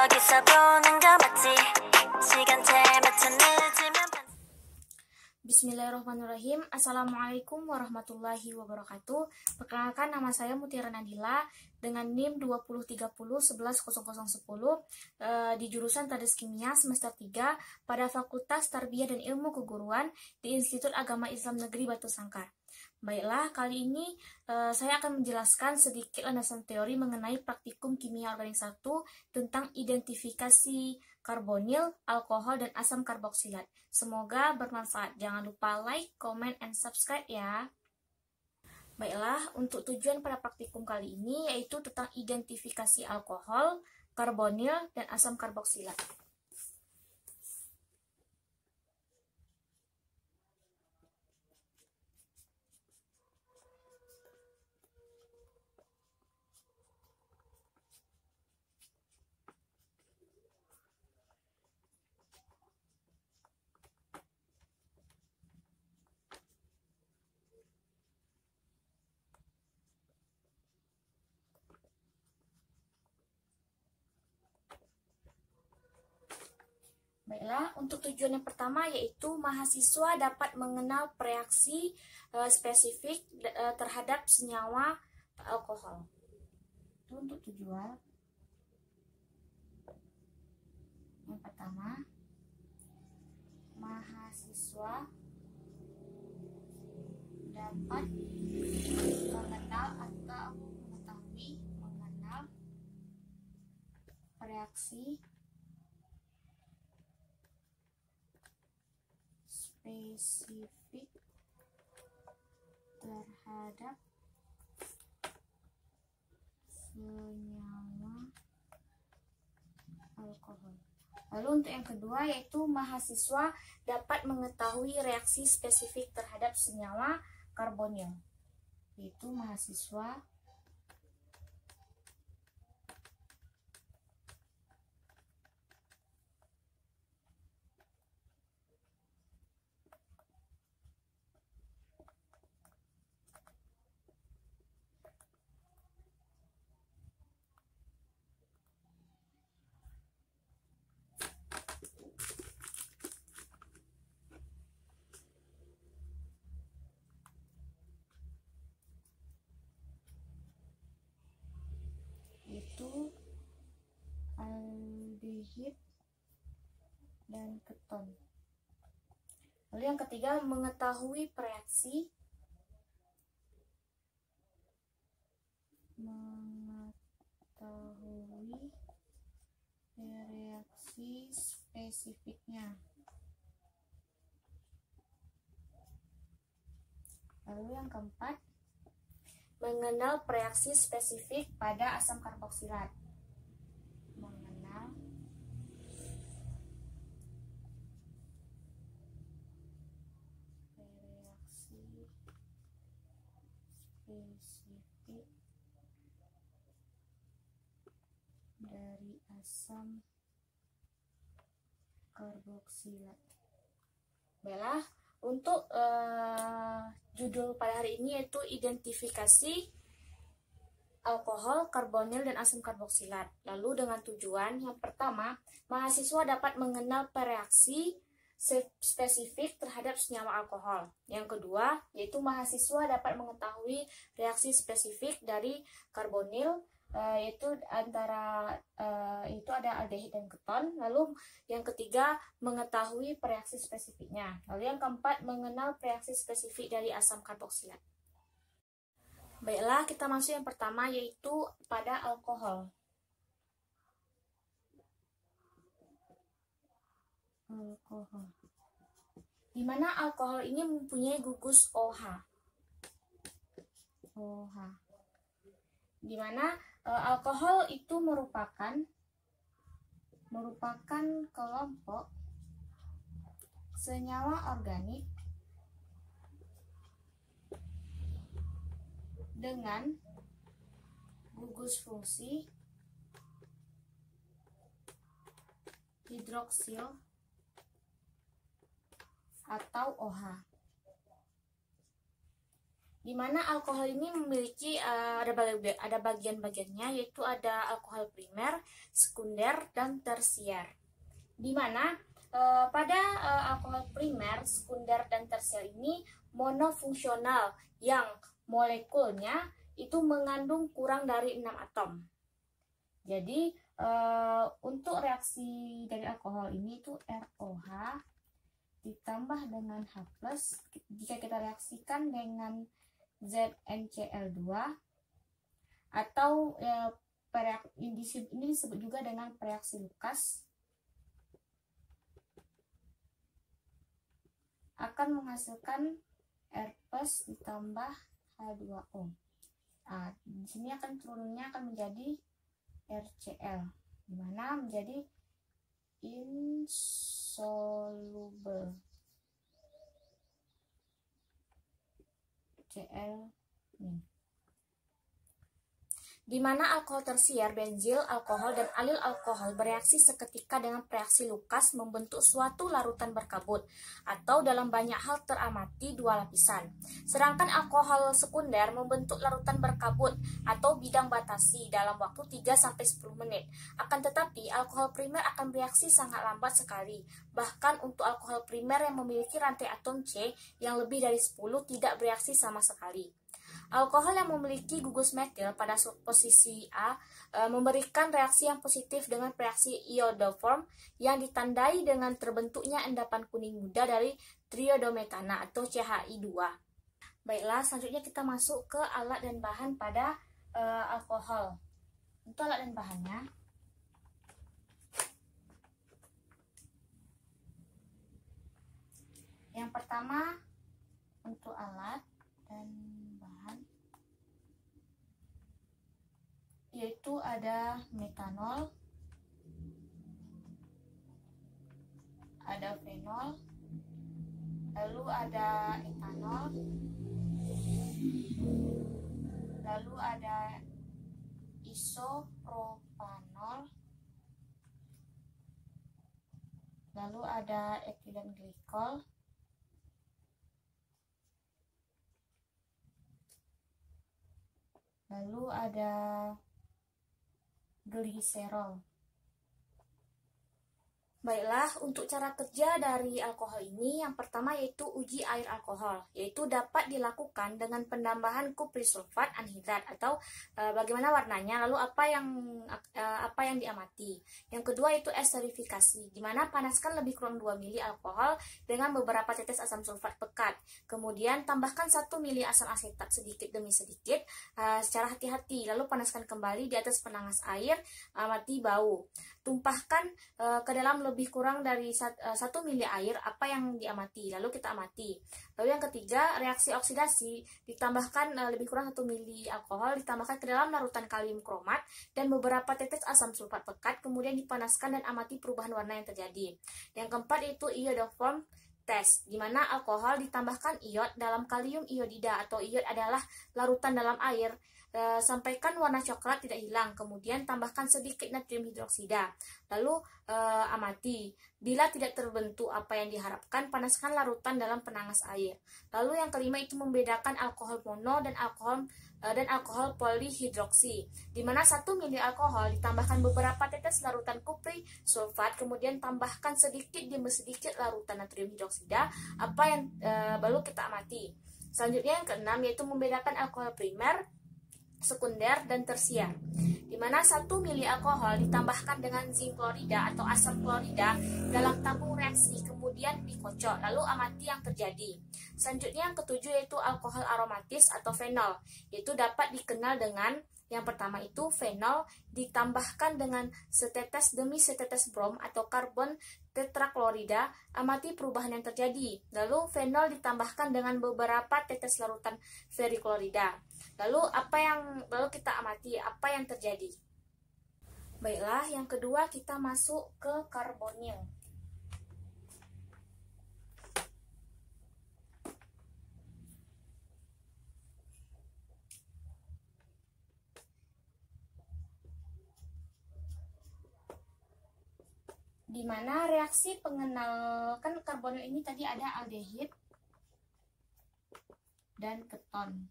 여기서 보는 거 맞지? 시간대 맞춰 늦으면 Bismillahirrahmanirrahim. Assalamualaikum warahmatullahi wabarakatuh. Perkenalkan, nama saya Mutiara Nadila dengan NIM 2030110010 di jurusan Tadis Kimia semester 3 pada Fakultas Tarbiyah dan Ilmu Keguruan di Institut Agama Islam Negeri Batu Sangkar. Baiklah, kali ini saya akan menjelaskan sedikit landasan teori mengenai praktikum kimia organik 1 tentang identifikasi karbonil, alkohol, dan asam karboksilat. Semoga bermanfaat. Jangan lupa like, comment, and subscribe ya. Baiklah, untuk tujuan pada praktikum kali ini yaitu tentang identifikasi alkohol, karbonil, dan asam karboksilat. Baiklah, untuk tujuan yang pertama yaitu mahasiswa dapat mengenal reaksi spesifik terhadap senyawa alkohol. Itu untuk tujuan yang pertama, mahasiswa dapat mengenal atau mengetahui reaksi spesifik terhadap senyawa alkohol. Lalu untuk yang kedua yaitu mahasiswa dapat mengetahui reaksi spesifik terhadap senyawa karbonil. Yaitu mahasiswa itu aldehid dan keton. Lalu yang ketiga, mengetahui reaksi spesifiknya. Lalu yang keempat, mengenal reaksi spesifik pada asam karboksilat. Mengenal reaksi spesifik dari asam karboksilat. Baiklah, untuk judul pada hari ini yaitu identifikasi alkohol, karbonil, dan asam karboksilat. Lalu dengan tujuan yang pertama, mahasiswa dapat mengenal reaksi spesifik terhadap senyawa alkohol. Yang kedua, yaitu mahasiswa dapat mengetahui reaksi spesifik dari karbonil, yaitu itu ada aldehid dan keton. Lalu yang ketiga, mengetahui reaksi spesifiknya. Lalu yang keempat, mengenal reaksi spesifik dari asam karboksilat. Baiklah, kita masuk yang pertama yaitu pada alkohol. Di mana alkohol ini mempunyai gugus OH. Di mana alkohol itu merupakan kelompok senyawa organik dengan gugus fungsi hidroksil atau OH. di mana alkohol ini memiliki ada bagian-bagiannya, yaitu ada alkohol primer, sekunder, dan tersier. Di mana pada alkohol primer, sekunder, dan tersier ini monofungsional yang molekulnya itu mengandung kurang dari 6 atom. Jadi untuk reaksi dari alkohol ini itu ROH ditambah dengan H+, jika kita reaksikan dengan ZnCl2, atau ini disebut juga dengan reaksi Lucas, akan menghasilkan R+ ditambah H2O. Nah, di sini akan turunnya akan menjadi RCl, di mana menjadi insoluble Cl nih. Di mana alkohol tersier, benzil, alkohol, dan alil alkohol bereaksi seketika dengan reaksi Lucas membentuk suatu larutan berkabut, atau dalam banyak hal teramati dua lapisan. Sedangkan alkohol sekunder membentuk larutan berkabut atau bidang batasi dalam waktu 3-10 menit. Akan tetapi, alkohol primer akan bereaksi sangat lambat sekali. Bahkan untuk alkohol primer yang memiliki rantai atom C yang lebih dari 10 tidak bereaksi sama sekali. Alkohol yang memiliki gugus metil pada posisi A memberikan reaksi yang positif dengan reaksi iodoform yang ditandai dengan terbentuknya endapan kuning muda dari triodometana atau CHI2. Baiklah, selanjutnya kita masuk ke alat dan bahan pada alkohol. Untuk alat dan bahannya, yang pertama untuk alat dan bahan yaitu ada metanol, ada fenol, lalu ada etanol, lalu ada isopropanol, lalu ada etilen glikol, lalu ada gliserol. Baiklah, untuk cara kerja dari alkohol ini, yang pertama yaitu uji air alkohol, yaitu dapat dilakukan dengan penambahan kuprisulfat anhidrat atau bagaimana warnanya, lalu apa yang diamati. Yang kedua yaitu esterifikasi, di mana panaskan lebih kurang 2 mili alkohol dengan beberapa tetes asam sulfat pekat. Kemudian tambahkan 1 mili asam asetat sedikit demi sedikit secara hati-hati, lalu panaskan kembali di atas penangas air, amati bau. Tumpahkan ke dalam lebih kurang dari 1 mili air apa yang diamati, lalu kita amati. Lalu yang ketiga, reaksi oksidasi, ditambahkan lebih kurang 1 mili alkohol, ditambahkan ke dalam larutan kalium kromat dan beberapa tetes asam sulfat pekat, kemudian dipanaskan dan amati perubahan warna yang terjadi. Yang keempat yaitu iodoform test, di mana alkohol ditambahkan iod dalam kalium iodida atau iod adalah larutan dalam air. Sampaikan warna coklat tidak hilang, kemudian tambahkan sedikit natrium hidroksida, lalu amati. Bila tidak terbentuk apa yang diharapkan, panaskan larutan dalam penangas air. Lalu yang kelima itu membedakan alkohol mono dan alkohol polihidroksi, di mana 1 mili alkohol ditambahkan beberapa tetes larutan kupri sulfat, kemudian tambahkan sedikit demi sedikit larutan natrium hidroksida, baru kita amati. Selanjutnya yang keenam yaitu membedakan alkohol primer, sekunder, dan tersier, di mana 1 mili alkohol ditambahkan dengan zinc klorida atau asam klorida dalam tabung reaksi, kemudian dikocok, lalu amati yang terjadi. Selanjutnya yang ketujuh yaitu alkohol aromatis atau fenol, yaitu dapat dikenal dengan yang pertama itu fenol ditambahkan dengan setetes demi setetes brom atau karbon tetraklorida, amati perubahan yang terjadi. Lalu fenol ditambahkan dengan beberapa tetes larutan veriklorida. Lalu kita amati apa yang terjadi. Baiklah, yang kedua kita masuk ke karbonil. Di mana reaksi pengenal, kan karbonil ini tadi ada aldehid dan keton.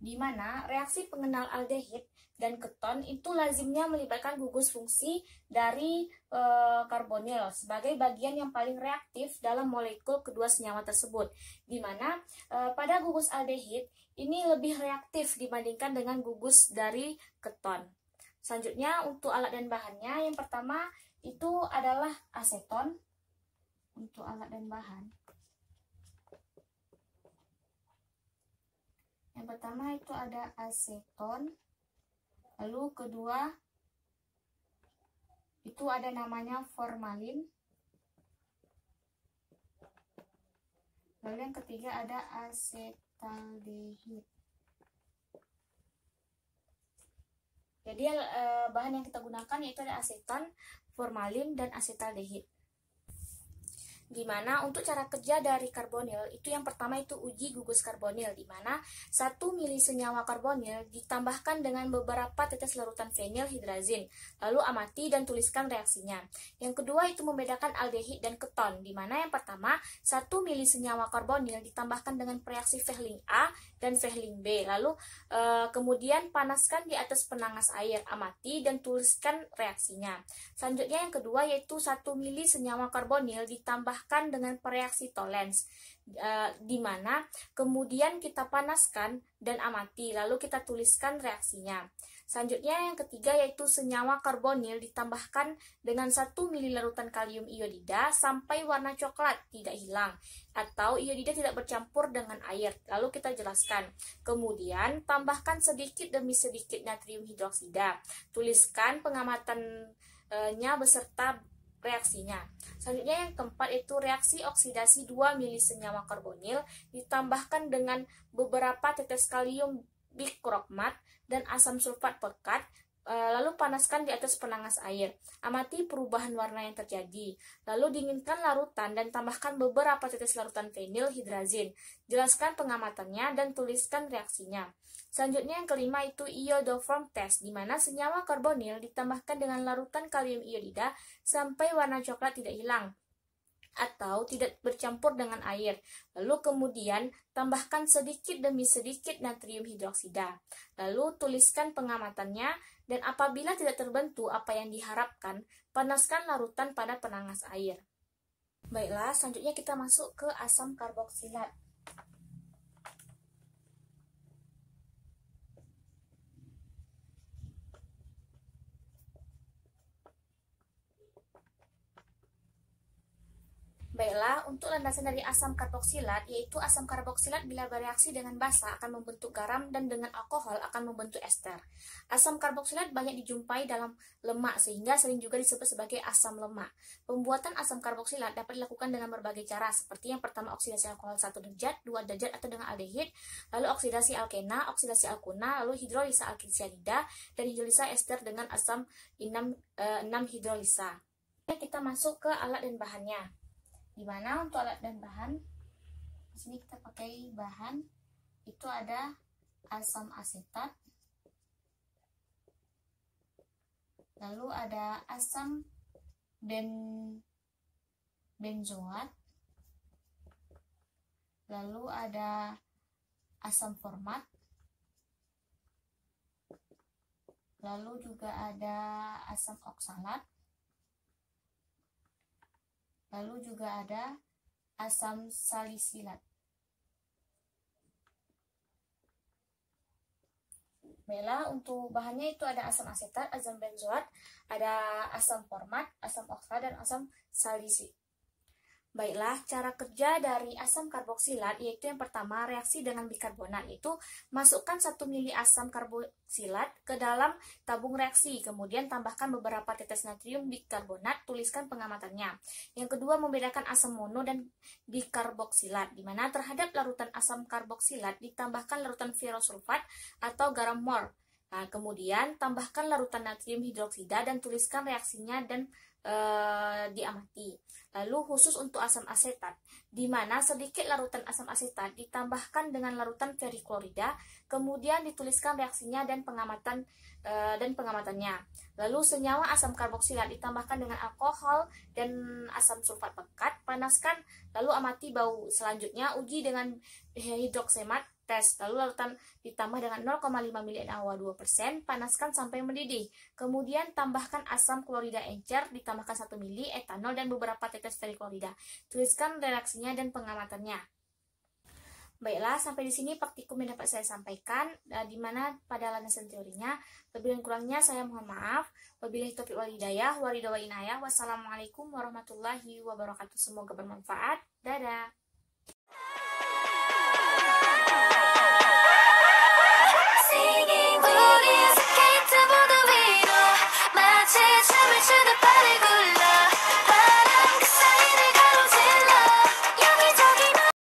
di mana reaksi pengenal aldehid dan keton itu lazimnya melibatkan gugus fungsi dari karbonil sebagai bagian yang paling reaktif dalam molekul kedua senyawa tersebut, di mana pada gugus aldehid ini lebih reaktif dibandingkan dengan gugus dari keton. Selanjutnya untuk alat dan bahannya, yang pertama itu adalah aseton. Untuk alat dan bahan, yang pertama itu ada aseton, lalu kedua itu ada namanya formalin, lalu yang ketiga ada asetaldehid. Jadi bahan yang kita gunakan yaitu ada aseton, formalin, dan asetaldehid. Dimana untuk cara kerja dari karbonil itu yang pertama itu uji gugus karbonil, dimana 1 mili senyawa karbonil ditambahkan dengan beberapa tetes larutan fenilhidrazin, lalu amati dan tuliskan reaksinya. Yang kedua itu membedakan aldehid dan keton, dimana yang pertama 1 mili senyawa karbonil ditambahkan dengan reaksi Fehling A dan Fehling B, lalu kemudian panaskan di atas penangas air, amati dan tuliskan reaksinya. Selanjutnya yang kedua yaitu 1 mili senyawa karbonil ditambah dengan reaksi Tollens, di mana kemudian kita panaskan dan amati, lalu kita tuliskan reaksinya. Selanjutnya yang ketiga yaitu senyawa karbonil ditambahkan dengan 1 mili larutan kalium iodida sampai warna coklat tidak hilang atau iodida tidak bercampur dengan air, lalu kita jelaskan. Kemudian tambahkan sedikit demi sedikit natrium hidroksida, tuliskan pengamatannya beserta reaksinya. Selanjutnya yang keempat itu reaksi oksidasi 2 mili senyawa karbonil ditambahkan dengan beberapa tetes kalium bikromat dan asam sulfat pekat, lalu panaskan di atas penangas air. Amati perubahan warna yang terjadi. Lalu dinginkan larutan dan tambahkan beberapa tetes larutan fenilhidrazin. Jelaskan pengamatannya dan tuliskan reaksinya. Selanjutnya yang kelima itu iodoform test, di mana senyawa karbonil ditambahkan dengan larutan kalium iodida sampai warna coklat tidak hilang atau tidak bercampur dengan air. Lalu kemudian tambahkan sedikit demi sedikit natrium hidroksida. Lalu tuliskan pengamatannya dan apabila tidak terbentuk apa yang diharapkan, panaskan larutan pada penangas air. Baiklah, selanjutnya kita masuk ke asam karboksilat. Baiklah, untuk landasan dari asam karboksilat, yaitu asam karboksilat bila bereaksi dengan basa akan membentuk garam dan dengan alkohol akan membentuk ester. Asam karboksilat banyak dijumpai dalam lemak sehingga sering juga disebut sebagai asam lemak. Pembuatan asam karboksilat dapat dilakukan dengan berbagai cara, seperti yang pertama oksidasi alkohol 1 derajat, 2 derajat atau dengan aldehid, lalu oksidasi alkena, oksidasi alkuna, lalu hidrolisa alkilsianida, dan hidrolisa ester dengan asam 6 hidrolisa. Kita masuk ke alat dan bahannya. Di mana untuk alat dan bahan, di sini kita pakai bahan itu ada asam asetat, lalu ada asam benzoat, lalu ada asam format, lalu juga ada asam oksalat, lalu juga ada asam salisilat. Baiklah, untuk bahannya itu ada asam asetat, asam benzoat, ada asam format, asam oksalat, dan asam salisilat. Baiklah, cara kerja dari asam karboksilat yaitu yang pertama reaksi dengan bikarbonat, yaitu masukkan 1 mili asam karboksilat ke dalam tabung reaksi, kemudian tambahkan beberapa tetes natrium bikarbonat, tuliskan pengamatannya. Yang kedua membedakan asam mono dan bikarboksilat, di mana terhadap larutan asam karboksilat ditambahkan larutan ferrosulfat atau garam mor. Nah, kemudian tambahkan larutan natrium hidroksida dan tuliskan reaksinya dan diamati. Lalu khusus untuk asam asetat, di mana sedikit larutan asam asetat ditambahkan dengan larutan feriklorida, kemudian dituliskan reaksinya dan pengamatannya. Lalu senyawa asam karboksilat ditambahkan dengan alkohol dan asam sulfat pekat, panaskan, lalu amati bau. Selanjutnya uji dengan hidroksemat tetes. Lalu larutan ditambah dengan 0,5 ml NaOH 2%, panaskan sampai mendidih. Kemudian tambahkan asam klorida encer, ditambahkan 1 ml etanol dan beberapa tetes triklorida. Tuliskan reaksinya dan pengamatannya. Baiklah, sampai di sini praktikum yang dapat saya sampaikan, di mana pada landasan teorinya. Lebih dan kurangnya saya mohon maaf. Wabillahi taufiq wal hidayah, waridha wa inayah. Wassalamualaikum warahmatullahi wabarakatuh. Semoga bermanfaat. Dadah.